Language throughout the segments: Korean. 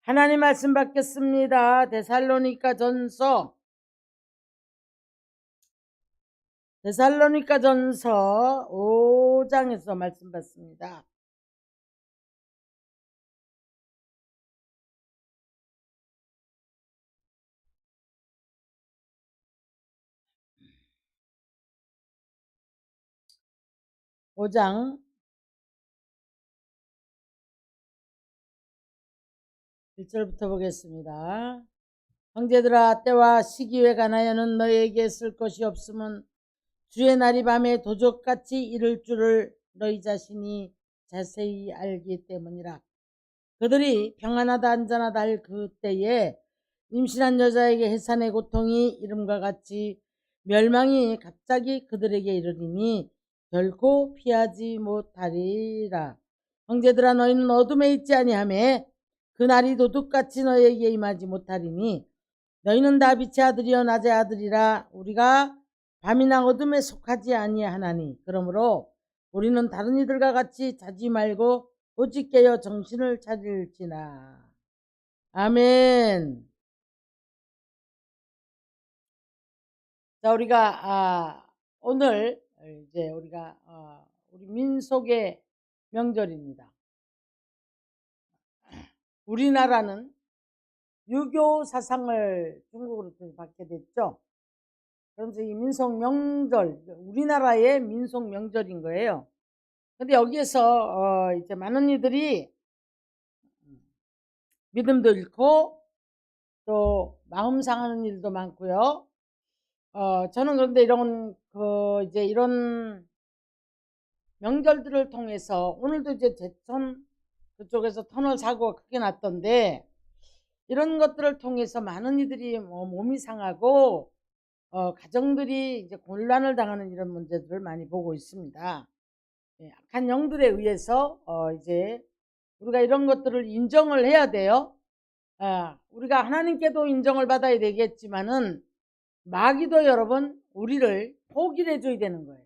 하나님 말씀 받겠습니다. 데살로니가 전서 5장에서 말씀 받습니다. 오장 1절부터 보겠습니다. 형제들아, 때와 시기에 관하여는 너희에게 쓸 것이 없으면 주의 날이 밤에 도적같이 이를 줄을 너희 자신이 자세히 알기 때문이라. 그들이 평안하다 안전하다 할 그때에 임신한 여자에게 해산의 고통이 이름과 같이 멸망이 갑자기 그들에게 이르리니 결코 피하지 못하리라. 형제들아, 너희는 어둠에 있지 아니하며 그날이 도둑같이 너희에게 임하지 못하리니 너희는 다 빛의 아들이여 낮의 아들이라. 우리가 밤이나 어둠에 속하지 아니하나니 그러므로 우리는 다른 이들과 같이 자지 말고 오직 깨어 정신을 차릴지나. 아멘. 자, 우리가 오늘 이제 우리가 우리 민속의 명절입니다. 우리나라는 유교 사상을 중국으로 받게 됐죠. 그러면서 이 민속 명절, 우리나라의 민속 명절인 거예요. 근데 여기에서 이제 많은 이들이 믿음도 잃고 또 마음 상하는 일도 많고요. 저는 그런데 이제 이런 명절들을 통해서 오늘도 이제 제천 그쪽에서 터널 사고가 크게 났던데 이런 것들을 통해서 많은 이들이 몸이 상하고 가정들이 이제 곤란을 당하는 이런 문제들을 많이 보고 있습니다. 악한 영들에 의해서 이제 우리가 이런 것들을 인정을 해야 돼요. 우리가 하나님께도 인정을 받아야 되겠지만은 마귀도 여러분 우리를 포기를 해줘야 되는 거예요.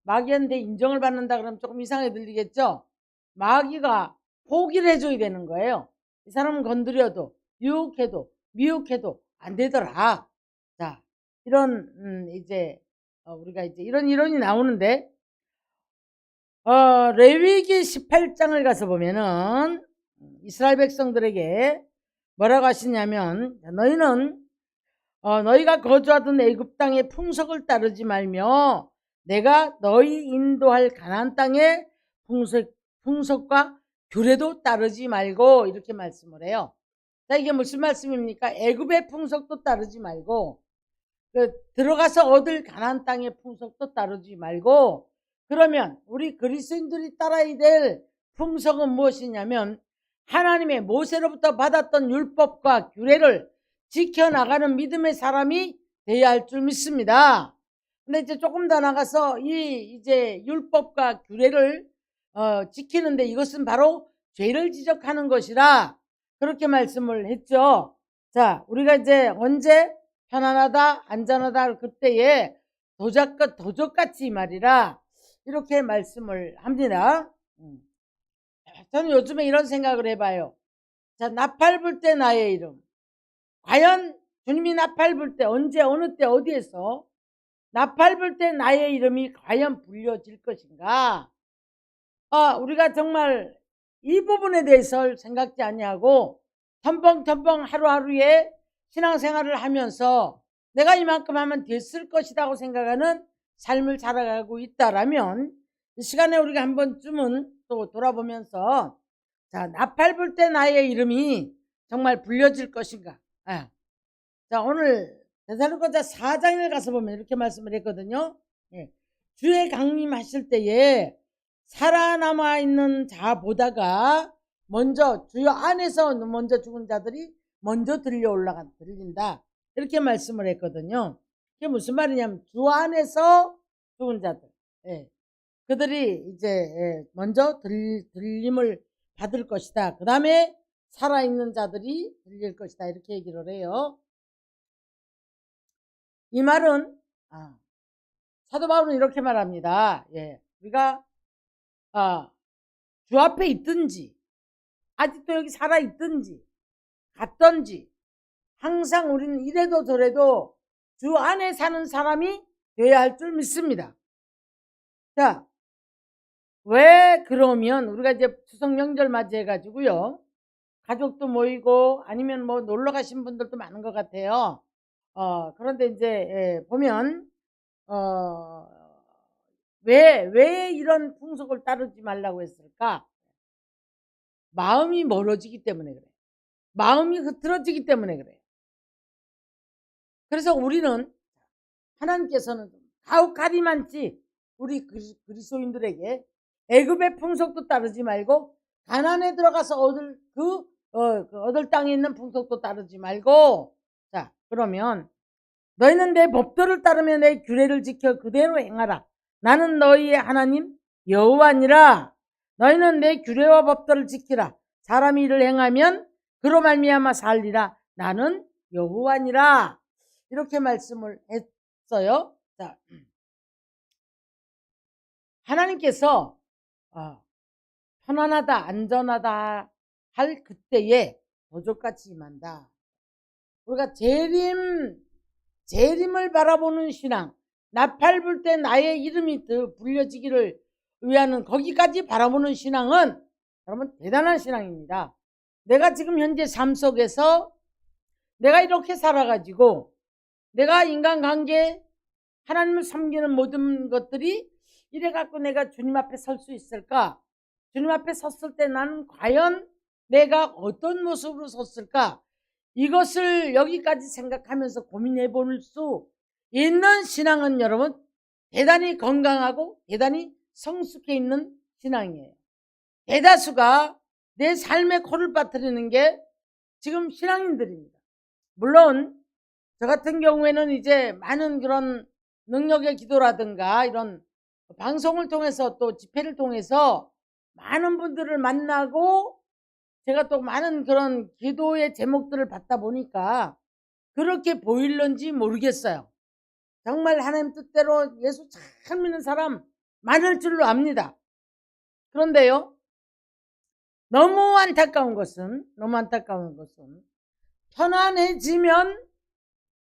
마귀한테 인정을 받는다 그러면 조금 이상하게 들리겠죠? 마귀가 포기를 해줘야 되는 거예요. 이 사람은 건드려도 유혹해도 미혹해도 안 되더라. 자, 이런 이제 우리가 이제 이런 이론이 나오는데 레위기 18장을 가서 보면은 이스라엘 백성들에게 뭐라고 하시냐면 너희는 너희가 거주하던 애굽 땅의 풍속을 따르지 말며 내가 너희 인도할 가나안 땅의 풍속과 규례도 따르지 말고 이렇게 말씀을 해요. 자, 이게 무슨 말씀입니까? 애굽의 풍속도 따르지 말고 들어가서 얻을 가나안 땅의 풍속도 따르지 말고 그러면 우리 그리스도인들이 따라야 될 풍속은 무엇이냐면 하나님의 모세로부터 받았던 율법과 규례를 지켜나가는 믿음의 사람이 돼야 할 줄 믿습니다. 근데 이제 조금 더 나가서 이제 율법과 규례를 지키는데 이것은 바로 죄를 지적하는 것이라 그렇게 말씀을 했죠. 자, 우리가 이제 언제 편안하다 안전하다 그때에 도적같이 말이라 이렇게 말씀을 합니다. 저는 요즘에 이런 생각을 해봐요. 자, 나팔 불 때 나의 이름. 과연 주님이 나팔 불 때 언제 어느 때 어디에서 나팔 불 때 나의 이름이 과연 불려질 것인가? 우리가 정말 이 부분에 대해서 생각지 아니하고 텀벙텀벙 하루하루에 신앙생활을 하면서 내가 이만큼 하면 됐을 것이라고 생각하는 삶을 살아가고 있다라면 이 시간에 우리가 한 번쯤은 또 돌아보면서 자, 나팔 불 때 나의 이름이 정말 불려질 것인가? 자, 오늘 데살로니가 4장에 가서 보면 이렇게 말씀을 했거든요. 주의 강림하실 때에 살아남아 있는 자 보다가 먼저 주여 안에서 먼저 죽은 자들이 먼저 들린다 이렇게 말씀을 했거든요. 그게 무슨 말이냐면 주 안에서 죽은 자들 그들이 이제 먼저 들림을 받을 것이다. 그 다음에 살아있는 자들이 들릴 것이다 이렇게 얘기를 해요. 이 말은 사도 바울은 이렇게 말합니다. 우리가 주 앞에 있든지 아직도 여기 살아있든지 갔던지 항상 우리는 이래도 저래도 주 안에 사는 사람이 되어야 할 줄 믿습니다. 자, 왜 그러면 우리가 이제 추석 명절 맞이해가지고요, 가족도 모이고 아니면 뭐 놀러 가신 분들도 많은 것 같아요. 그런데 이제 보면 왜 이런 풍속을 따르지 말라고 했을까? 마음이 멀어지기 때문에 그래요. 마음이 흐트러지기 때문에 그래요. 그래서 우리는 하나님께서는 가혹하리 많지 우리 그리스도인들에게 애굽의 풍속도 따르지 말고 가나안에 들어가서 얻을 얻을 땅에 있는 풍속도 따르지 말고, 자, 그러면 너희는 내 법도를 따르며 내 규례를 지켜 그대로 행하라. 나는 너희의 하나님 여호와니라. 너희는 내 규례와 법도를 지키라. 사람이 이를 행하면 그로 말미암아 살리라. 나는 여호와니라. 이렇게 말씀을 했어요. 자, 하나님께서 편안하다 안전하다 할 그때에 도적같이 임한다. 우리가 재림을 바라보는 신앙, 나팔 불 때 나의 이름이 불려지기를 위하는 거기까지 바라보는 신앙은 여러분 대단한 신앙입니다. 내가 지금 현재 삶 속에서 내가 이렇게 살아가지고 내가 인간관계, 하나님을 섬기는 모든 것들이 이래갖고 내가 주님 앞에 설 수 있을까? 주님 앞에 섰을 때 나는 과연 내가 어떤 모습으로 섰을까? 이것을 여기까지 생각하면서 고민해 볼 수 있는 신앙은 여러분 대단히 건강하고 대단히 성숙해 있는 신앙이에요. 대다수가 내 삶에 코를 빠뜨리는 게 지금 신앙인들입니다. 물론 저 같은 경우에는 이제 많은 그런 능력의 기도라든가 이런 방송을 통해서 또 집회를 통해서 많은 분들을 만나고 제가 또 많은 그런 기도의 제목들을 받다 보니까 그렇게 보일런지 모르겠어요. 정말 하나님 뜻대로 예수 잘 믿는 사람 많을 줄로 압니다. 그런데요, 너무 안타까운 것은 편안해지면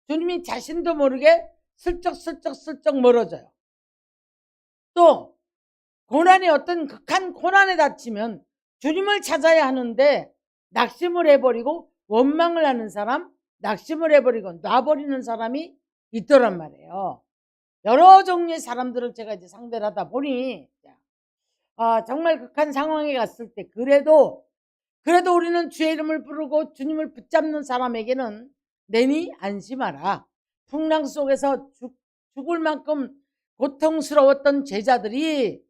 주님이 자신도 모르게 슬쩍 멀어져요. 또 고난이 어떤 극한 고난에 닥치면 주님을 찾아야 하는데 낙심을 해버리고 원망을 하는 사람, 낙심을 해버리고 놔버리는 사람이 있더란 말이에요. 여러 종류의 사람들을 제가 이제 상대를 하다 보니 정말 극한 상황에 갔을 때 그래도 우리는 주의 이름을 부르고 주님을 붙잡는 사람에게는 내니 안심하라. 풍랑 속에서 죽을 만큼 고통스러웠던 제자들이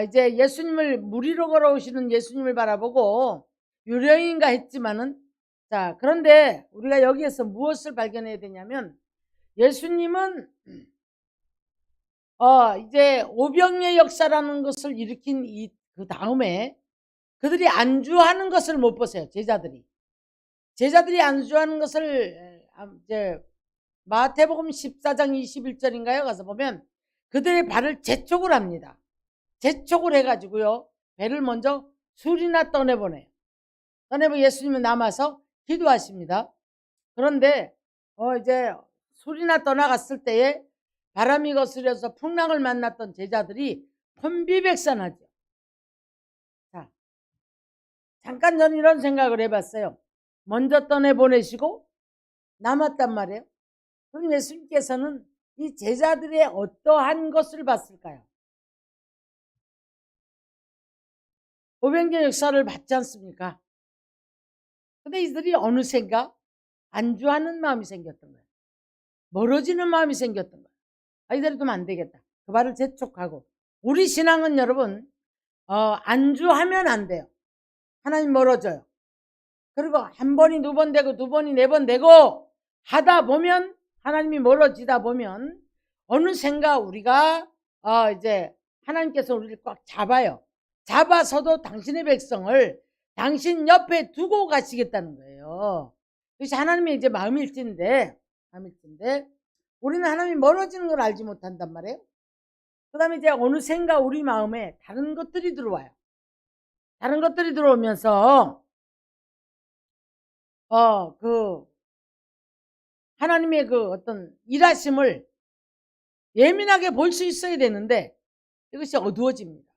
이제 예수님을 무리로 걸어오시는 예수님을 바라보고 유령인가 했지만은, 자, 그런데 우리가 여기에서 무엇을 발견해야 되냐면 예수님은 이제 오병의 역사라는 것을 일으킨 그 다음에 그들이 안주하는 것을 못 보세요. 제자들이 안주하는 것을 이제 마태복음 14장 21절인가요? 가서 보면 그들의 발을 재촉을 합니다. 재촉을 해가지고요, 배를 먼저 술이나 떠내보내요. 예수님은 남아서 기도하십니다. 그런데 이제 술이나 떠나갔을 때에 바람이 거스려서 풍랑을 만났던 제자들이 혼비백산하죠. 자, 잠깐 전 이런 생각을 해봤어요. 먼저 떠내보내시고 남았단 말이에요. 그럼 예수님께서는 이 제자들의 어떠한 것을 봤을까요? 오병이의 역사를 봤지 않습니까? 근데 이들이 어느샌가 안주하는 마음이 생겼던 거예요. 멀어지는 마음이 생겼던 거예요. 이대로 두면 안 되겠다. 그 발을 재촉하고. 우리 신앙은 여러분 안주하면 안 돼요. 하나님 멀어져요. 그리고 한 번이 두 번 되고 두 번이 네 번 되고 하다 보면 하나님이 멀어지다 보면 어느샌가 우리가 이제 하나님께서 우리를 꽉 잡아요. 잡아서도 당신의 백성을 당신 옆에 두고 가시겠다는 거예요. 그래서 하나님의 이제 마음일진데 우리는 하나님이 멀어지는 걸 알지 못한단 말이에요. 그 다음에 이제 어느샌가 우리 마음에 다른 것들이 들어와요. 다른 것들이 들어오면서 그 하나님의 그 어떤 일하심을 예민하게 볼 수 있어야 되는데 이것이 어두워집니다.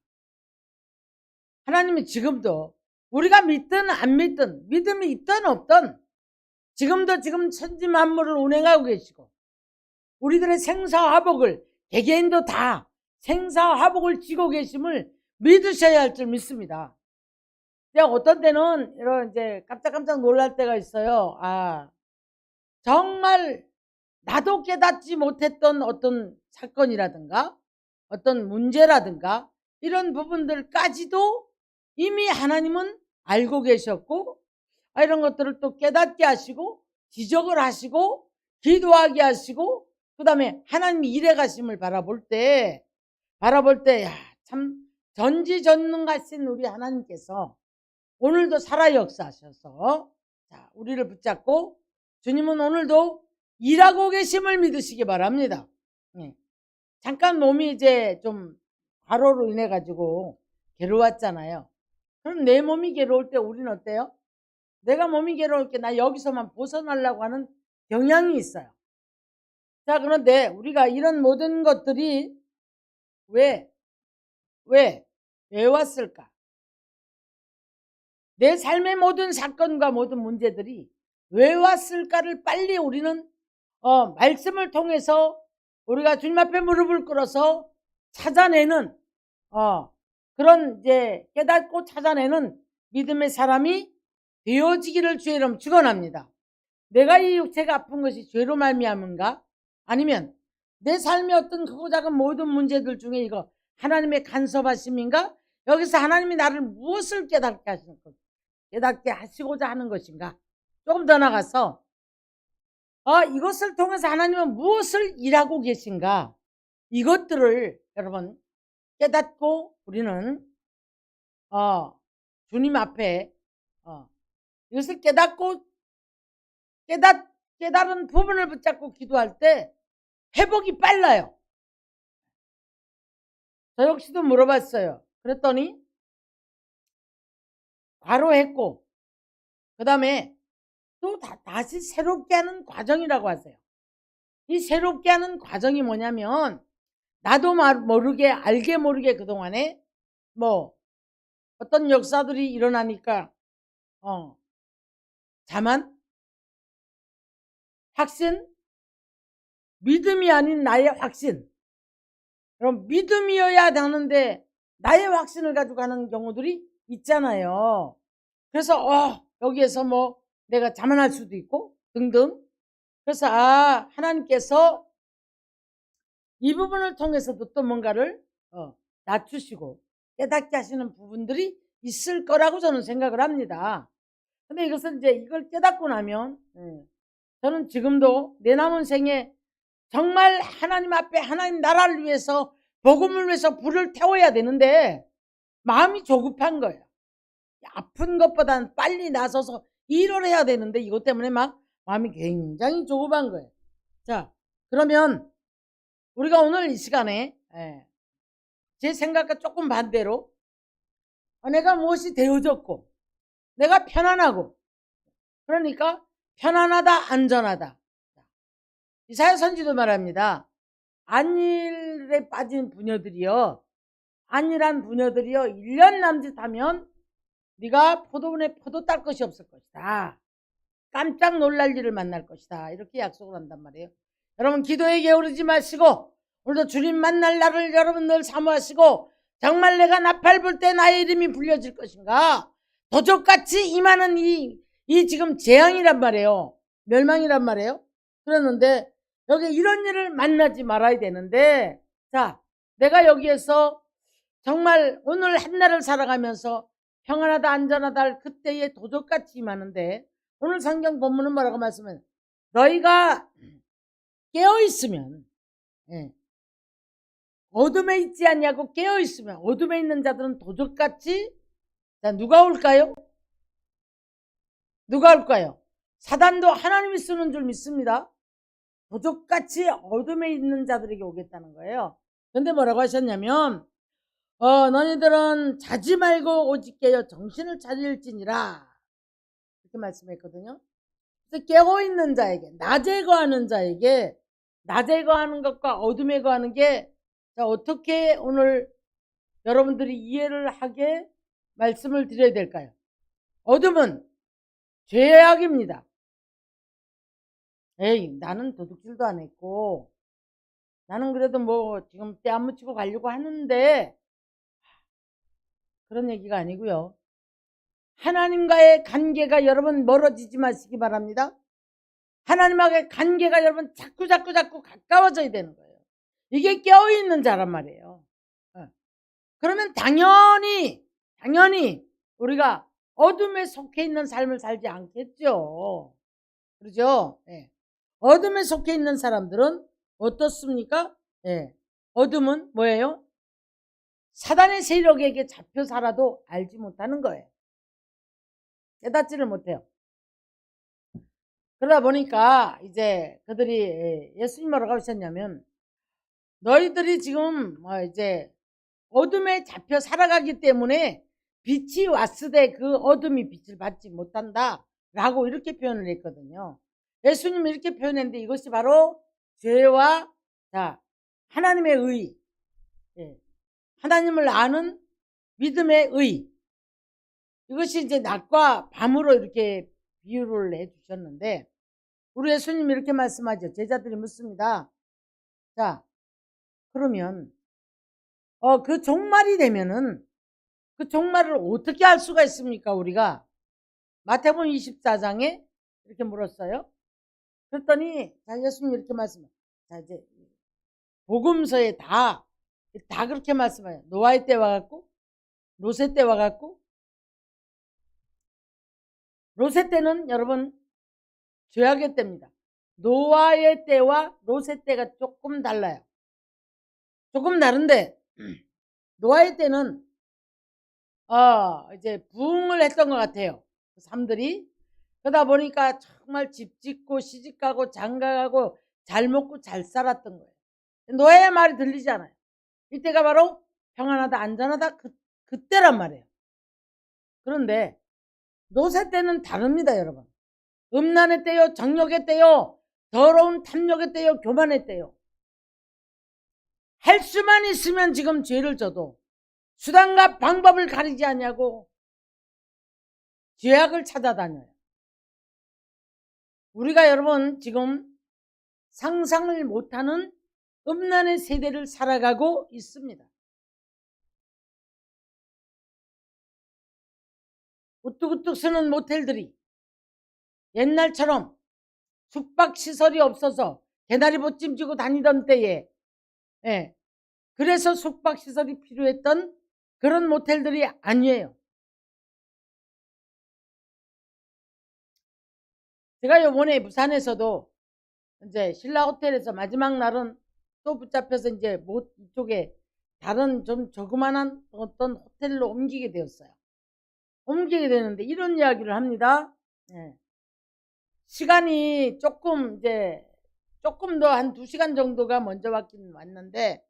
하나님은 지금도 우리가 믿든 안 믿든, 믿음이 있든 없든 지금도 지금 천지 만물을 운행하고 계시고 우리들의 생사화복을, 개개인도 다 생사화복을 쥐고 계심을 믿으셔야 할 줄 믿습니다. 어떤 때는 이런 이제 깜짝깜짝 놀랄 때가 있어요. 정말 나도 깨닫지 못했던 어떤 사건이라든가 어떤 문제라든가 이런 부분들까지도 이미 하나님은 알고 계셨고 이런 것들을 또 깨닫게 하시고 지적을 하시고 기도하게 하시고 그 다음에 하나님이 일해 가심을 바라볼 때 참 전지전능하신 우리 하나님께서 오늘도 살아 역사하셔서 우리를 붙잡고 주님은 오늘도 일하고 계심을 믿으시기 바랍니다. 잠깐 몸이 이제 좀 과로로 인해 가지고 괴로웠잖아요. 그럼 내 몸이 괴로울 때 우리는 어때요? 내가 몸이 괴로울 때 나 여기서만 벗어나려고 하는 경향이 있어요. 자, 그런데 우리가 이런 모든 것들이 왜 왔을까? 내 삶의 모든 사건과 모든 문제들이 왜 왔을까를 빨리 우리는 말씀을 통해서 우리가 주님 앞에 무릎을 꿇어서 찾아내는 그런 이제 깨닫고 찾아내는 믿음의 사람이 되어지기를 주의 이름 축원합니다. 내가 이 육체가 아픈 것이 죄로 말미암은가? 아니면 내 삶의 어떤 크고 작은 모든 문제들 중에 이거 하나님의 간섭하심인가? 여기서 하나님이 나를 무엇을 깨닫게 하시고자 하는 것인가? 조금 더 나가서 이것을 통해서 하나님은 무엇을 일하고 계신가? 이것들을 여러분 깨닫고 우리는 주님 앞에 이것을 깨달은 부분을 붙잡고 기도할 때 회복이 빨라요. 저 역시도 물어봤어요. 그랬더니 과로했고 그 다음에 또 다시 새롭게 하는 과정이라고 하세요. 이 새롭게 하는 과정이 뭐냐면 나도 모르게 알게 모르게 그동안에 뭐 어떤 역사들이 일어나니까 자만 확신, 믿음이 아닌 나의 확신. 그럼 믿음이어야 하는데 나의 확신을 가지고 가는 경우들이 있잖아요. 그래서 여기에서 뭐 내가 자만할 수도 있고 등등. 그래서 하나님께서 이 부분을 통해서도 또 뭔가를 낮추시고 깨닫게 하시는 부분들이 있을 거라고 저는 생각을 합니다. 근데 이것은 이제 이걸 깨닫고 나면 저는 지금도 내 남은 생에 정말 하나님 앞에 하나님 나라를 위해서 복음을 위해서 불을 태워야 되는데 마음이 조급한 거예요. 아픈 것보다는 빨리 나서서 일을 해야 되는데 이것 때문에 막 마음이 굉장히 조급한 거예요. 자, 그러면 우리가 오늘 이 시간에 제 생각과 조금 반대로 내가 무엇이 되어졌고 내가 편안하고 그러니까 편안하다 안전하다. 이사야 선지도 말합니다. 안일에 빠진 부녀들이여 안일한 부녀들이여 1년 남짓하면 네가 포도원에 포도 딸 것이 없을 것이다. 깜짝 놀랄 일을 만날 것이다. 이렇게 약속을 한단 말이에요. 여러분 기도에 게으르지 마시고 오늘도 주님 만날 날을 여러분 늘 사모하시고 정말 내가 나팔 불 때 나의 이름이 불려질 것인가? 도적같이 임하는 이 지금 재앙이란 말이에요. 멸망이란 말이에요. 그랬는데 여기 이런 일을 만나지 말아야 되는데 자 내가 여기에서 정말 오늘 한날을 살아가면서 평안하다 안전하다 할 그때의 도적같이 임하는데 오늘 성경 본문은 뭐라고 말씀해요? 너희가 깨어있으면 어둠에 있지 않냐고 깨어있으면 어둠에 있는 자들은 도적같이 자 누가 올까요? 누가 올까요? 사단도 하나님이 쓰는 줄 믿습니다. 도적같이 어둠에 있는 자들에게 오겠다는 거예요. 그런데 뭐라고 하셨냐면 너희들은 자지 말고 오직 깨어 정신을 차릴지니라 이렇게 말씀했거든요. 그래서 깨어있는 자에게, 낮에 거하는 자에게, 낮에 거하는 것과 어둠에 거하는 게, 자, 어떻게 오늘 여러분들이 이해를 하게 말씀을 드려야 될까요? 어둠은 죄악입니다. 에이, 나는 도둑질도 안 했고, 나는 그래도 뭐 지금 때 안 묻히고 가려고 하는데, 그런 얘기가 아니고요. 하나님과의 관계가 여러분 멀어지지 마시기 바랍니다. 하나님과의 관계가 여러분 자꾸 가까워져야 되는 거예요. 이게 깨어있는 자란 말이에요. 그러면 당연히 우리가 어둠에 속해 있는 삶을 살지 않겠죠. 그렇죠? 네. 어둠에 속해 있는 사람들은 어떻습니까? 네. 어둠은 뭐예요? 사단의 세력에게 잡혀 살아도 알지 못하는 거예요. 깨닫지를 못해요. 그러다 보니까 이제 그들이 예수님 뭐라고 하셨냐면, 너희들이 지금 이제 어둠에 잡혀 살아가기 때문에 빛이 왔으되 그 어둠이 빛을 받지 못한다 라고 이렇게 표현을 했거든요. 예수님이 이렇게 표현했는데 이것이 바로 죄와 하나님의 의, 하나님을 아는 믿음의 의, 이것이 이제 낮과 밤으로 이렇게 비유를 해 주셨는데, 우리 예수님이 이렇게 말씀하죠. 제자들이 묻습니다. 자, 그러면 그 종말이 되면은 그 종말을 어떻게 알 수가 있습니까? 우리가 마태복음 24장에 이렇게 물었어요. 그랬더니 예수님이 이렇게 말씀해요. 자, 이제 복음서에 다 그렇게 말씀해요. 노아의 때와 같고 롯의 때와 같고, 롯의 때는 여러분 죄악의 때입니다. 노아의 때와 롯의 때가 조금 달라요. 조금 다른데 노아의 때는 이제 부흥을 했던 것 같아요. 삶들이. 그러다 보니까 정말 집 짓고 시집 가고 장가 가고 잘 먹고 잘 살았던 거예요. 노아의 말이 들리잖아요. 이때가 바로 평안하다 안전하다 그때란 말이에요. 그런데 롯의 때는 다릅니다, 여러분. 음란의 때요, 정욕의 때요, 더러운 탐욕의 때요, 교만의 때요. 할 수만 있으면 지금 죄를 져도 수단과 방법을 가리지 않냐고 죄악을 찾아다녀요. 우리가 여러분 지금 상상을 못하는 음란의 세대를 살아가고 있습니다. 우뚝우뚝 서는 모텔들이 옛날처럼 숙박시설이 없어서 개나리 보찜 쥐고 다니던 때에, 그래서 숙박시설이 필요했던 그런 모텔들이 아니에요. 제가 요번에 부산에서도 이제 신라호텔에서 마지막 날은 또 붙잡혀서 이제 이쪽에 다른 좀 조그만한 어떤 호텔로 옮기게 되었어요. 옮기게 되는데 이런 이야기를 합니다. 시간이 조금 더 한 2시간 정도가 먼저 왔는데,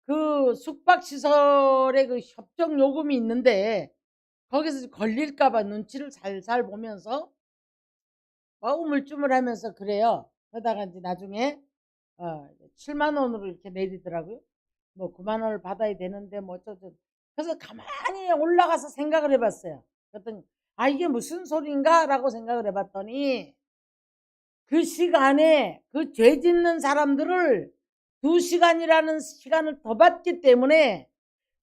그 숙박시설에 그 협정 요금이 있는데 거기서 걸릴까봐 눈치를 살살 보면서 우물쭈물하면서 그래요. 그러다가 이제 나중에 7만 원으로 이렇게 내리더라고요. 뭐 9만 원을 받아야 되는데 뭐 어쩌죠. 그래서 가만히 올라가서 생각을 해봤어요. 그랬더니 이게 무슨 소린가 라고 생각을 해봤더니, 그 시간에 그 죄 짓는 사람들을 2시간이라는 시간을 더 받기 때문에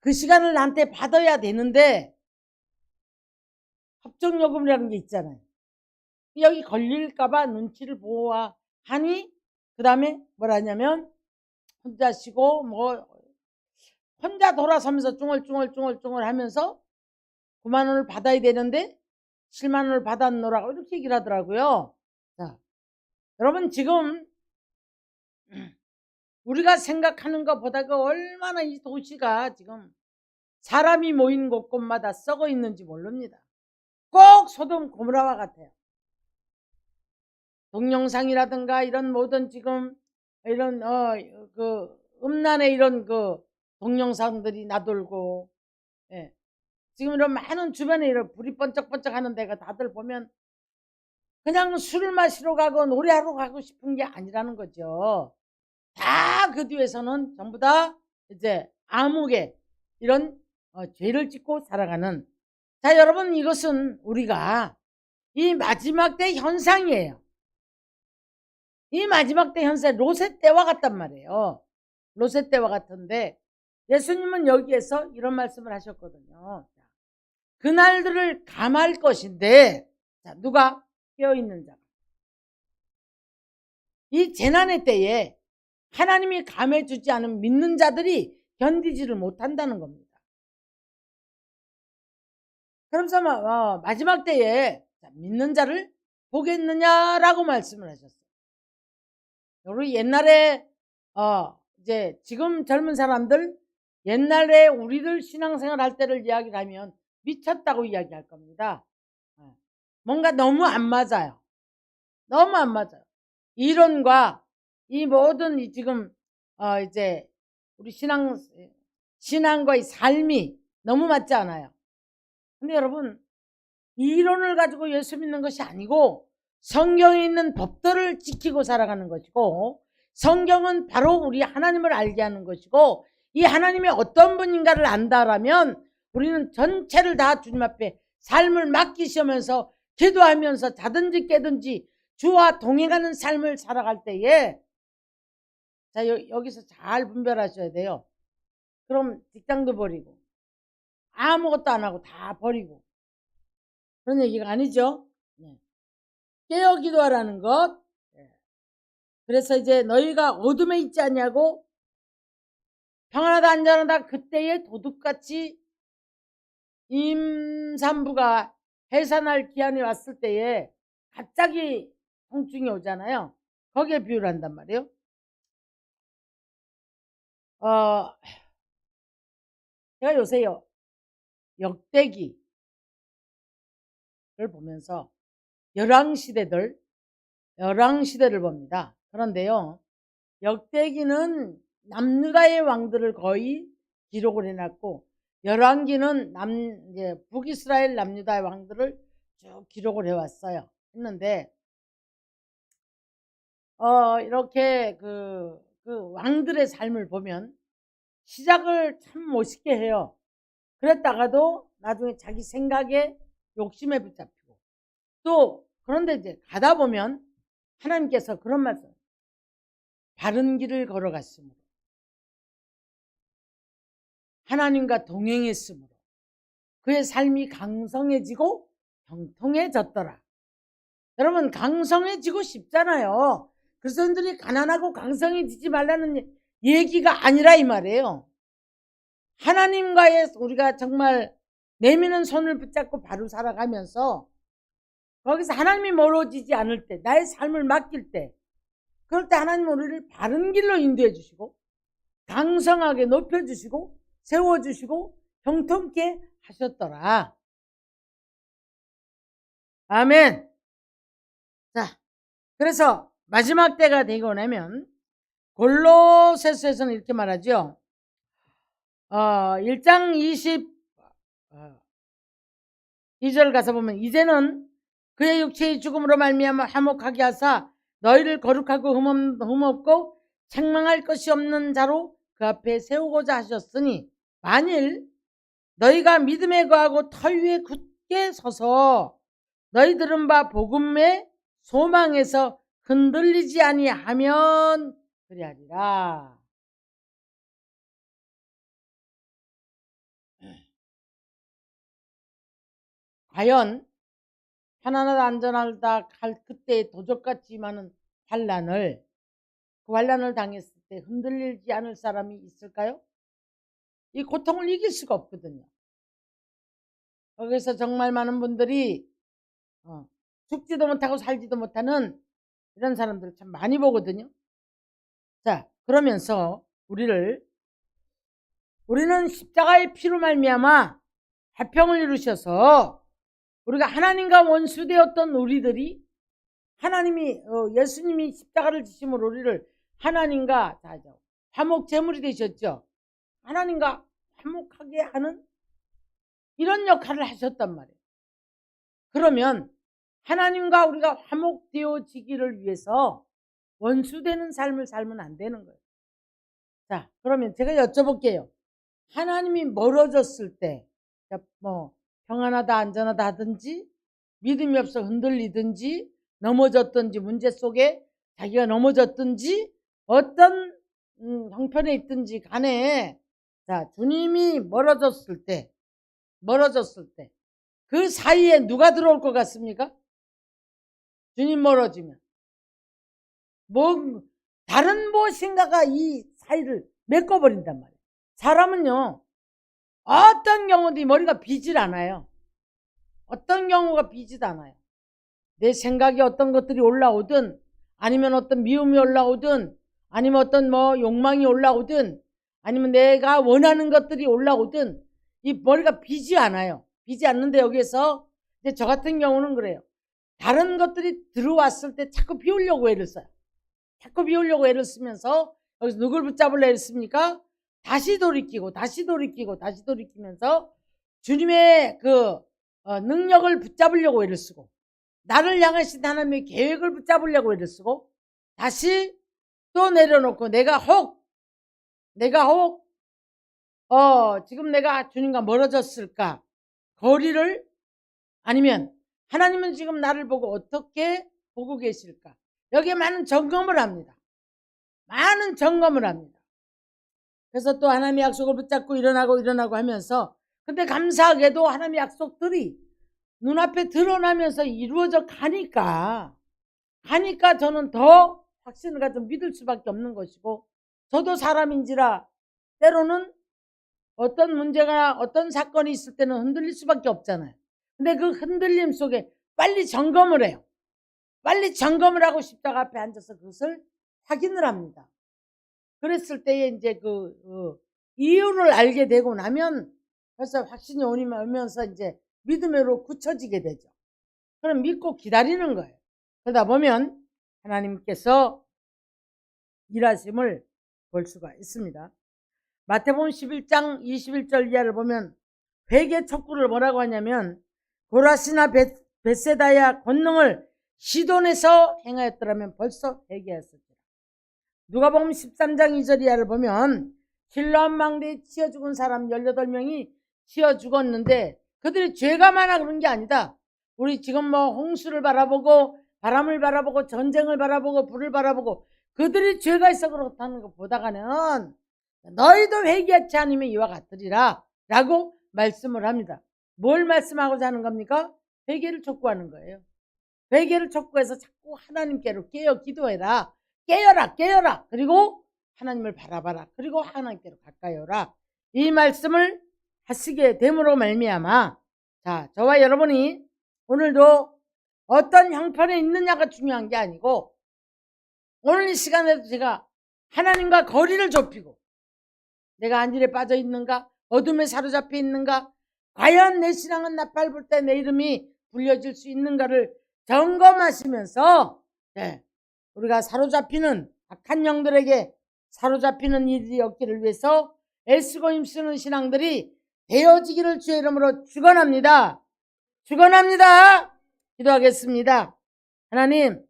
그 시간을 나한테 받아야 되는데, 협정요금이라는 게 있잖아요. 여기 걸릴까봐 눈치를 보아 하니, 그 다음에 뭐라냐면 혼자 쉬고 혼자 돌아서면서 쭝얼쭝얼 하면서 9만 원을 받아야 되는데 7만 원을 받았노라고 이렇게 얘기를 하더라고요. 자, 여러분 지금 우리가 생각하는 것보다가 얼마나 이 도시가 지금 사람이 모인 곳곳마다 썩어 있는지 모릅니다. 꼭 소돔 고모라와 같아요. 동영상이라든가 이런 모든 지금 이런 그 음란의 이런 그 동영상들이 나돌고, 예. 지금 이런 많은 주변에 이런 불이 번쩍번쩍 하는 데가 다들 보면 그냥 술을 마시러 가고 노래하러 가고 싶은 게 아니라는 거죠. 다 그 뒤에서는 전부 다 이제 암흑의 이런 죄를 짓고 살아가는. 자, 여러분, 이것은 우리가 이 마지막 때 현상이에요. 이 마지막 때 현상, 롯의 때와 같단 말이에요. 롯의 때와 같은데 예수님은 여기에서 이런 말씀을 하셨거든요. 그날들을 감할 것인데, 자, 누가? 깨어있는 자가. 이 재난의 때에 하나님이 감해주지 않은 믿는 자들이 견디지를 못한다는 겁니다. 그러면서 마지막 때에 믿는 자를 보겠느냐라고 말씀을 하셨어요. 우리 옛날에 이제 지금 젊은 사람들 옛날에 우리들 신앙생활 할 때를 이야기를 하면 미쳤다고 이야기할 겁니다. 뭔가 너무 안 맞아요. 너무 안 맞아요. 이론과 이 모든 이 지금 이제 우리 신앙과의 삶이 너무 맞지 않아요. 근데 여러분, 이론을 가지고 예수 믿는 것이 아니고 성경에 있는 법들을 지키고 살아가는 것이고, 성경은 바로 우리 하나님을 알게 하는 것이고, 이 하나님이 어떤 분인가를 안다라면 우리는 전체를 다 주님 앞에 삶을 맡기시면서 기도하면서 자든지 깨든지 주와 동행하는 삶을 살아갈 때에, 자, 여기서 잘 분별하셔야 돼요. 그럼 직장도 버리고 아무것도 안 하고 다 버리고 그런 얘기가 아니죠. 깨어 기도하라는 것. 그래서 이제 너희가 어둠에 있지 않냐고, 평안하다 안전하다 그때에 도둑같이 임산부가 해산할 기한이 왔을 때에 갑자기 통증이 오잖아요. 거기에 비유를 한단 말이에요. 제가 요새요 역대기를 보면서 열왕시대를 봅니다. 그런데요, 역대기는 남유다의 왕들을 거의 기록을 해놨고, 열왕기는 이제 북이스라엘 남유다의 왕들을 쭉 기록을 해왔어요. 했는데 이렇게 그 왕들의 삶을 보면 시작을 참 멋있게 해요. 그랬다가도 나중에 자기 생각에 욕심에 붙잡히고, 또 그런데 이제 가다 보면 하나님께서 그런 말씀, 바른 길을 걸어갔으므로 하나님과 동행했으므로 그의 삶이 강성해지고 형통해졌더라. 여러분, 강성해지고 싶잖아요. 그리스도인들이 가난하고 강성해지지 말라는 얘기가 아니라 이 말이에요. 하나님과의 우리가 정말 내미는 손을 붙잡고 바로 살아가면서 거기서 하나님이 멀어지지 않을 때, 나의 삶을 맡길 때, 그럴 때 하나님은 우리를 바른 길로 인도해 주시고 강성하게 높여주시고 세워주시고 형통케 하셨더라. 아멘. 자, 그래서 마지막 때가 되고 나면 골로새서에서는 이렇게 말하죠. 1장 22절 가서 보면, 이제는 그의 육체의 죽음으로 말미암아 화목하게 하사 너희를 거룩하고 흠없고 책망할 것이 없는 자로 그 앞에 세우고자 하셨으니, 만일 너희가 믿음에 거하고 터 위에 굳게 서서 너희 들은 바 복음의 소망에서 흔들리지 아니하면 그리하리라. 과연 편안하다 안전하다 할 그때 도적같이 많은 환난을, 그 환난을 당했을 때 흔들리지 않을 사람이 있을까요? 이 고통을 이길 수가 없거든요. 거기서 정말 많은 분들이 죽지도 못하고 살지도 못하는 이런 사람들을 참 많이 보거든요. 자, 그러면서 우리는 십자가의 피로 말미암아 화평을 이루셔서 우리가 하나님과 원수되었던 우리들이 예수님이 십자가를 지심으로 우리를 하나님과 화목 제물이 되셨죠. 하나님과 화목하게 하는 이런 역할을 하셨단 말이에요. 그러면 하나님과 우리가 화목되어지기를 위해서 원수되는 삶을 살면 안 되는 거예요. 자, 그러면 제가 여쭤볼게요. 하나님이 멀어졌을 때, 뭐 평안하다 안전하다 하든지 믿음이 없어 흔들리든지 넘어졌든지 문제 속에 자기가 넘어졌든지 어떤 형편에 있든지 간에, 자, 주님이 멀어졌을 때 그 사이에 누가 들어올 것 같습니까? 주님 멀어지면 뭐 다른 무엇인가가 이 사이를 메꿔버린단 말이에요. 사람은요, 어떤 경우도 머리가 비질 않아요. 어떤 경우가 비지도 않아요. 내 생각에 어떤 것들이 올라오든, 아니면 어떤 미움이 올라오든, 아니면 어떤 뭐 욕망이 올라오든, 아니면 내가 원하는 것들이 올라오든, 이 머리가 비지 않아요. 비지 않는데 여기에서 이제 저 같은 경우는 그래요. 다른 것들이 들어왔을 때 자꾸 비우려고 애를 써요. 자꾸 비우려고 애를 쓰면서 여기서 누굴 붙잡으려 했습니까? 다시 돌이키면서 주님의 그 능력을 붙잡으려고 애를 쓰고, 나를 향하신 하나님의 계획을 붙잡으려고 애를 쓰고, 다시 또 내려놓고 내가 혹 지금 내가 주님과 멀어졌을까? 거리를, 아니면 하나님은 지금 나를 보고 어떻게 보고 계실까? 여기에 많은 점검을 합니다. 그래서 또 하나님의 약속을 붙잡고 일어나고 하면서, 근데 감사하게도 하나님의 약속들이 눈앞에 드러나면서 이루어져 가니까 저는 더 확신을 가지고 믿을 수밖에 없는 것이고, 저도 사람인지라 때로는 어떤 문제가, 어떤 사건이 있을 때는 흔들릴 수밖에 없잖아요. 근데 그 흔들림 속에 빨리 점검을 해요. 빨리 점검을 하고 십자가 앞에 앉아서 그것을 확인을 합니다. 그랬을 때에 이제 이유를 알게 되고 나면 벌써 확신이 오면서 이제 믿음으로 굳혀지게 되죠. 그럼 믿고 기다리는 거예요. 그러다 보면 하나님께서 일하심을 볼 수가 있습니다. 마태복음 11장 21절 이하를 보면 회개 촉구를 뭐라고 하냐면, 고라시나 벳세다야 권능을 시돈에서 행하였더라면 벌써 회개하였었더라. 누가복음 13장 2절 이하를 보면 실로암 망대에 치여 죽은 사람 18명이 치여 죽었는데 그들이 죄가 많아 그런 게 아니다. 우리 지금 뭐 홍수를 바라보고 바람을 바라보고 전쟁을 바라보고 불을 바라보고 그들이 죄가 있어 그렇다는 것보다가는 너희도 회개하지 않으면 이와 같으리라 라고 말씀을 합니다. 뭘 말씀하고자 하는 겁니까? 회개를 촉구하는 거예요. 회개를 촉구해서 자꾸 하나님께로 깨어 기도해라. 깨어라. 그리고 하나님을 바라봐라. 그리고 하나님께로 가까이 오라. 이 말씀을 하시게 됨으로 말미암아, 자, 저와 여러분이 오늘도 어떤 형편에 있느냐가 중요한 게 아니고, 오늘 이 시간에도 제가 하나님과 거리를 좁히고, 내가 안일에 빠져 있는가, 어둠에 사로잡혀 있는가, 과연 내 신앙은 나팔 불 때 내 이름이 불려질 수 있는가를 점검하시면서, 우리가 사로잡히는 악한 영들에게 사로잡히는 일이 없기를 위해서 애쓰고 힘쓰는 신앙들이 되어지기를 주의 이름으로 축원합니다. 기도하겠습니다. 하나님,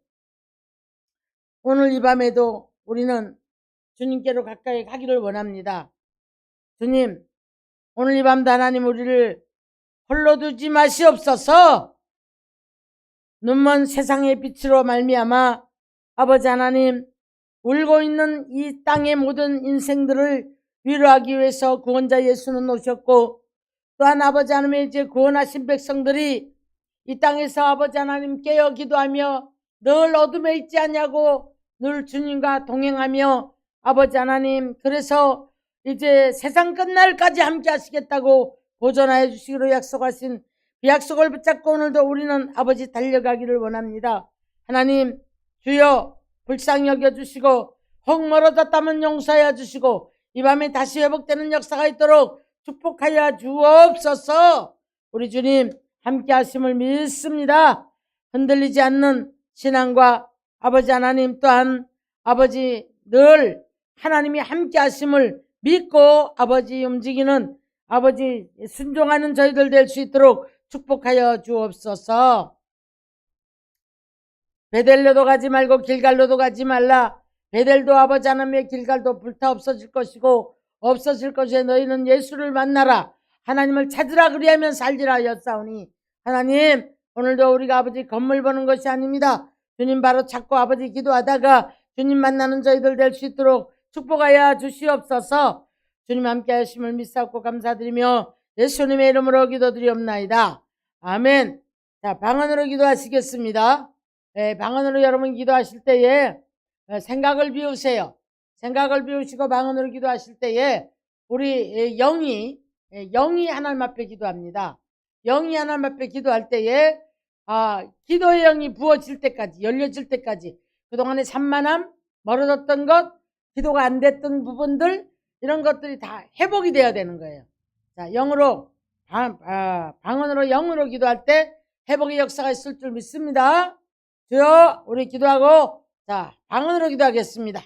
오늘 이 밤에도 우리는 주님께로 가까이 가기를 원합니다. 주님, 오늘 이 밤도 하나님 우리를 홀로 두지 마시옵소서. 눈먼 세상의 빛으로 말미암아 아버지 하나님, 울고 있는 이 땅의 모든 인생들을 위로하기 위해서 구원자 예수는 오셨고, 또한 아버지 하나님의 이제 구원하신 백성들이 이 땅에서 아버지 하나님 깨어 기도하며 늘 어둠에 있지 않냐고 늘 주님과 동행하며 아버지 하나님, 그래서 이제 세상 끝날까지 함께 하시겠다고 보존하여 주시기로 약속하신 그 약속을 붙잡고 오늘도 우리는 아버지 달려가기를 원합니다. 하나님, 주여 불쌍히 여겨주시고 혹 멀어졌다면 용서하여 주시고 이 밤에 다시 회복되는 역사가 있도록 축복하여 주옵소서. 우리 주님 함께 하심을 믿습니다. 흔들리지 않는 신앙과 아버지 하나님 또한 아버지 늘 하나님이 함께 하심을 믿고 아버지 움직이는 아버지 순종하는 저희들 될 수 있도록 축복하여 주옵소서. 베델로도 가지 말고 길갈로도 가지 말라. 베델도 아버지 하나님의 길갈도 불타 없어질 것이고 없어질 것에 너희는 예수를 만나라. 하나님을 찾으라 그리하면 살리라 하였사오니 하나님 오늘도 우리가 아버지 건물 보는 것이 아닙니다. 주님 바로 찾고 아버지 기도하다가 주님 만나는 저희들 될 수 있도록 축복하여 주시옵소서. 주님 함께 하심을 믿사옵고 감사드리며 예수님의 이름으로 기도드리옵나이다. 아멘. 자, 방언으로 기도하시겠습니다. 방언으로 여러분 기도하실 때에 생각을 비우세요. 생각을 비우시고 방언으로 기도하실 때에 우리 영이 하나님 앞에 기도합니다. 영이 하나님 앞에 기도할 때에 기도의 영이 부어질 때까지, 열려질 때까지 그동안의 산만함, 멀어졌던 것, 기도가 안 됐던 부분들 이런 것들이 다 회복이 돼야 되는 거예요. 자, 방언으로 영으로 기도할 때 회복의 역사가 있을 줄 믿습니다. 주여, 우리 기도하고 자, 방언으로 기도하겠습니다.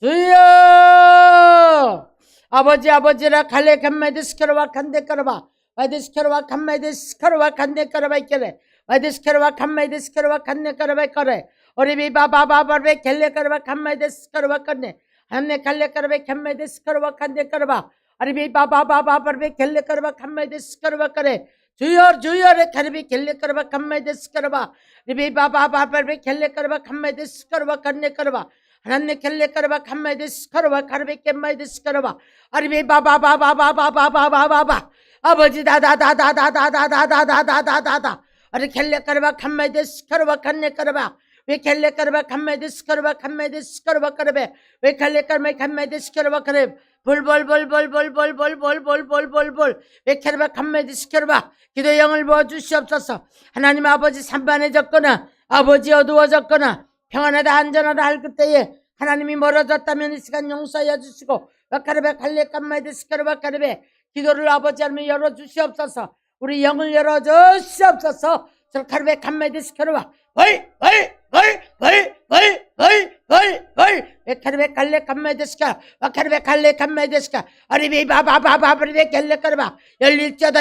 주여, 아버지라 갈레 간마이드 스케로와 간데 까라바 와이드 스케로와 간마이드 스케로와 간데 까라바 이케레 와이드 스케로와 간마이드 스케로와 간데 까라바 이케레 오리비 바바바바베 겔레 까라바 간마이드 스케로와 간네 함네 갈레 까라바 간마이드 스케로와 간데 까라바 아리비 바바바바베 겔레 까라바 간마이드 스케로와 까레 주여 레 카리비 겔레 까라바 간마이드 스케로바 리비 바바바바베 겔레 까라바 간마이드 스케로와 간네 까라바 하나님 켈레 까라바 칸마이드 스카로바 카르베 켓마이드 스카로바 아리베 바바바바바바바바바바 아버지 다다다다다다다다다다다다 아리 켈레 까라바 칸마이드 스카로바 칸네 까라바 왜 켈레 까라바 칸마이드 스카로바 칸마이드 스카로바 까라베 왜 켈레 까라바 칸마이드 스카로바 까레 볼볼볼볼볼볼볼볼볼볼볼 왜 켈레바 칸마이드 스카로바 기도의 영을 부어주시옵소서. 하나님 아버지 산만해졌거나 아버지 어두워졌거나 평안하다 안전하다 할 그때에 하나님이 멀어졌다면 이 시간 용서하여 주시고 와카르베 갈레 깜마이드 스카르바 카르베 기도를 아버지 하나님 열어주시옵소서. 우리 영을 열어주시옵소서. 저 카르베 깜마이드 스카르바 카르베 갈레 깜마이드 스카 와카르베 갈레 깜마이드 스카 아리베 바바바바바리베 갤레 카르바 열릴자다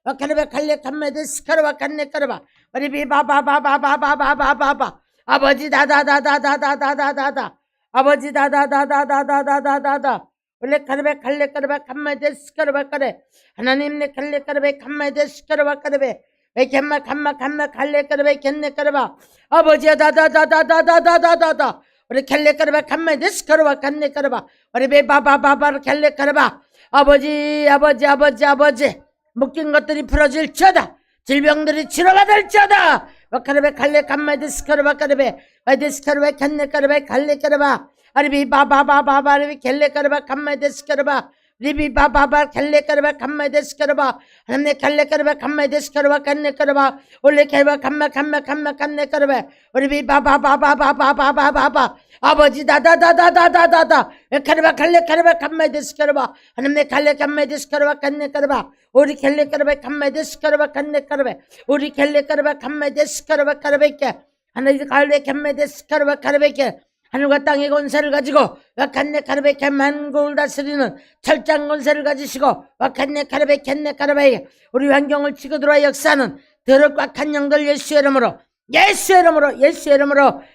와카르베 갈레 칸메드 스카르바 칸네 까르바 어리비 바바바바바바바바바바 아버지 다다다다다다다다다다 아버지 다다다다다다다다다다 원래 카르베 갈레 까르바 칸메드 스카르바 까레 하나님 내 갈레 까르베 칸메드 스카르바 까르베 왜 겐마 갈레 까르베 겐네 까르바 아버지야 다다다다다다다다다 우리 갈레 까르바 칸메드 스카르바 칸네 까르바 어리비 바바바바 갈레 까르바 아버지 묶인 것들이 풀어질지어다. 질병들이 치료가 될지어다. 와카르베 갈레 칸마이드 스카르바 까르베 와이드 스카르베 캔네 까르베 갈레 까르바 아리비 바바바바바 리비 겔레 까르바 칸마이드 스카르바 리비 바바바 겔레 까르바 칸마이드 스카르바 하나님 갈레 까르바 칸마이드 스카르바 칸네 까르바 올레 겔바 칸마 칸네 까르베 리비 바바바바바바바바바 아버지 다다다다다다다다 카르바 갈레 카르바 칸마이드 스카르바 하나님 갈레 칸마이드 스카르바 칸네 까르바 우리 겔레 까르바 칸마이드 스카르바 칸네 까르베 우리 겔레 까르바 칸마이드 스카르바 까르베께 하나님 갈레 칸마이드 스카르바 까르베께 하늘과 땅의 권세를 가지고 와칸네 카르베케 만국을 다스리는 철장 권세를 가지시고 와칸네 카르베케 네 카르베 우리 환경을 치고 들어와 역사는 더럽고 악한 영들 예수의 이름으로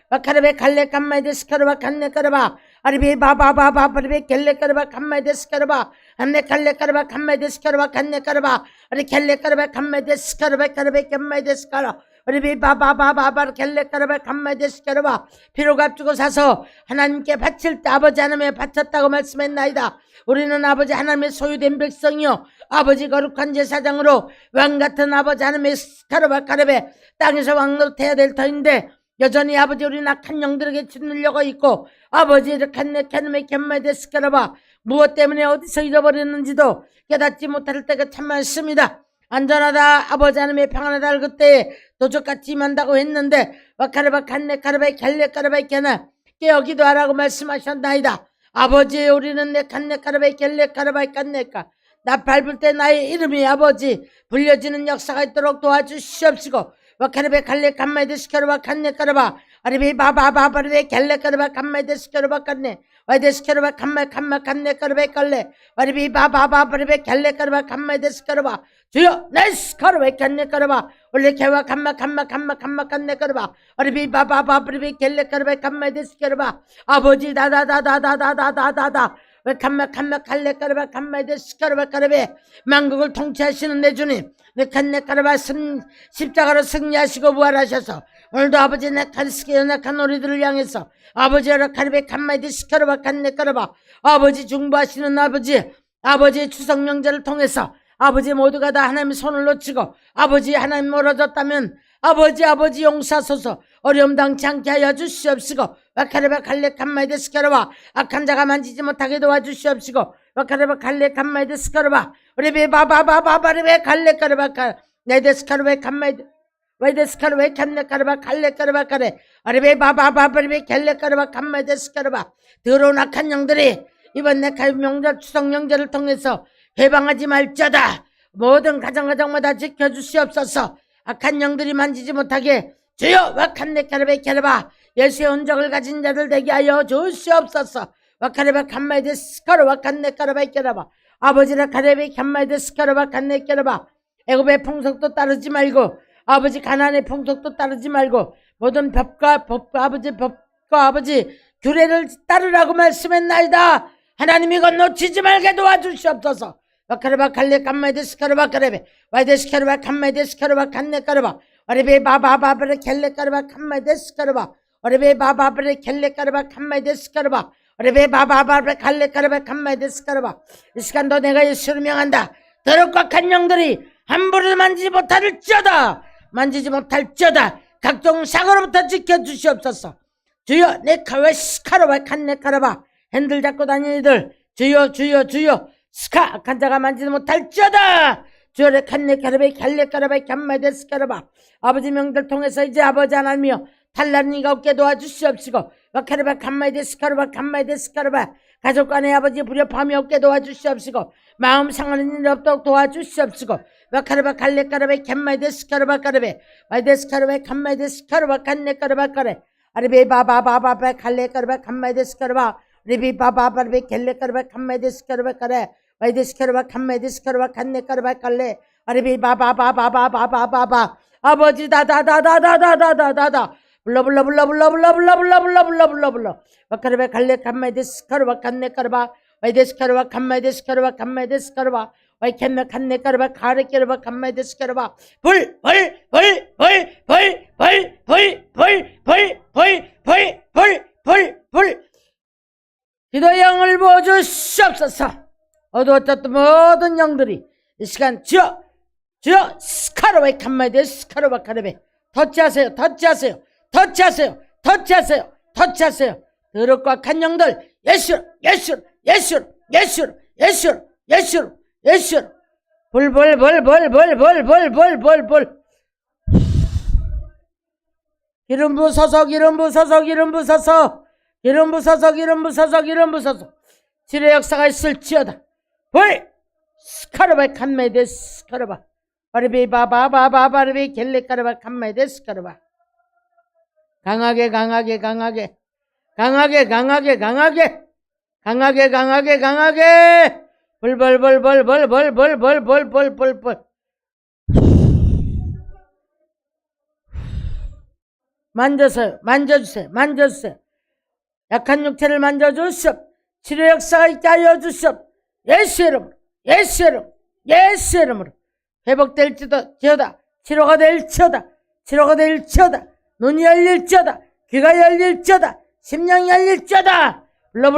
와카르베 갈레 칸마이드 스카르바 칸네 까르바 아리베 바바바바바리베 겔레 까르바 칸마이드 스카르바 안네 갈레 까르바 칸마이드 스카르바 칸네 까르바 아리 겔레 까르바 칸마이드 스카르바 까르베 칸마이드 스카르바 우리 바바바바바 겔레 까르바 칸마이드 스카르바 피로 값주고 사서 하나님께 바칠 때 아버지 하나님에 바쳤다고 말씀했나이다. 우리는 아버지 하나님의 소유된 백성이요 아버지 거룩한 제사장으로 왕같은 아버지 하나님의 스카르바 까르베 땅에서 왕노릇해야 될 터인데 여전히 아버지 우리 악한 영들에게 짓누려고 있고 아버지 칸네 캔메 캔마이드 스카르바 무엇 때문에 어디서 잃어버렸는지도 깨닫지 못할 때가 참 많습니다. 안전하다 아버지 하나님의 평안하다 할 그때에 도적같이 임한다고 했는데 와카르바 칸네 카르바 갤레 카르바 캔나 깨어 기도하라고 말씀하셨나이다. 아버지 우리는 내 칸네 카르바 갤레 카르바 칸네까 나 밟을 때 나의 이름이 아버지 불려지는 역사가 있도록 도와주시옵시고 와카르베 갈레 칸마이드 스카르바 칸네 까르바 아리비 바바바바르베 갤레까르바 캄마이데스카르바 깐네 와이데스카르바 캄마 깐네 까르베 깔레 와리비 바바바바르베 갤레까르바 캄마이데스카르바 주여 네스카르베 깐네 까르바 원래 개와 캄마 깐네 까르바 아리비 바바바바르베 갤레까르바 캄마이데스카르바 아버지 다다다다다다다다다 왜 캄마 칼레 까르바 캄마이데스카르바 까르베 만국을 통치하시는 내 주님 내 칸네 까르바 십자가로 승리하시고 부활하셔서 오늘도 아버지 네칸스키 연약한 우리들을 향해서 아버지 여러카르베 캄마이데스카르바 칸네 까르바 아버지 중보하시는 아버지의 추석 명절을 통해서 아버지 모두가 다 하나님의 손을 놓치고 아버지 하나님 멀어졌다면 아버지 용서하소서 어려움 당치 않게 하여 주시옵시고 와카르바 칼레 캄마이데스카르바 악한 자가 만지지 못하게 도와주시옵시고 와카르바 칼레 캄마이데스카르바 우리베 바바바바바르베 칼레 까르바 네데스카르베 캄마이데 와이데스카르베 캄네 까르바 칼레 까르바 까레 아르베 바바바바르베 갤레 까르바 캄마이데스카르바 더러운 악한 영들이 이번 내 명절 추석 명절을 통해서 해방하지 말자다. 모든 가정마다 지켜주시옵소서. 악한 영들이 만지지 못하게 주여 와칸네 까르베 갤레바 예수의 흔적을 가진 자들 되게 하여 주시옵소서. 와카레바 캄마이데스카르 와칸네 까르베 갤레바 아버지라 카레베 캄마이데스카르 와칸네 갤레바 애굽의 풍속도 따르지 말고 아버지 가나안의 풍속도 따르지 말고 모든 법과 아버지 규례를 따르라고 말씀했나이다. 하나님 이것 놓치지 말게 도와주시옵소서. 와카르바 칼레 캄마이데스카르바 까레베 와이데스카르바 캄마이데스카르바 칸네 까르바 와레베 바바바바레 켈레 까르바 캄마이데스카르바 와레베 바바바레 켈레 까르바 캄마이데스카르바 와레베 바바바레 칼레 까르바 캄마이데스카르바 이 시간도 내가 예수를 명한다. 더럽고 악한 영들이 함부로 만지지 못할지어다 각종 사고로부터 지켜주시옵소서. 주여 내 카와 스카르바 칸네 까르바 핸들 잡고 다니는 이들 주여 스카 악한 자가 만지지 못할지어다. 주여 내 칸네 까르베 갤레 까르바 캄마이데스카르바 아버지 명들 통해서 이제 아버지 하나님이여 탈난 이가 없게 도와주시옵시고 와카르바 캄마이데스카르바 가족 간의 아버지 불협함이 없게 도와주시옵시고 마음 상하는 일 없도록 도와주시옵시고 와카르바 칼레 까르베 캄마이데스카르바 까르베 와이데스카르베 캄마이데스카르바 칸네 까르바 까레 아르베 바바바바바 칼레 까르바 캄마이데스카르바 리비 바바바르베 갤레 까르바 캄마이데스카르바 까레 와이데스카르바 캄마이데스카르바 칸네 까르바 깔레 아르베 바바바바바바바바 아버지 다다다다다다다다다 불러 와카르베 칼레 캄마이데스카르바 칸네 까르바 와이데스카르바 캄마이데스카르바 와이캔메 칸네 까르바 카레 까르바 캄마이데스카르바 불 기도의 영을 부어주시옵소서. 어두웠던 모든 영들이 이 시간 주여 스카르바 캄마이데스카르바 카레베 터치하세요. 더럽고 악한 영들 예수 불 기름 부서서 치료 역사가 있을지어다. 불 스카르바 캄마이데스카르바 바르비 바바바바바르비 갤레 까르바 캄마이데스카르바 강하게 불 만져주세요. 약한 육체를 만져주시옵. 치료 역사가 있게 하여 주시옵. 예수 이름으로 회복될지어다. 치료가 될지어다. 눈이 열릴지어다. 귀가 열릴지어다. 심령이 열릴지어다. 불러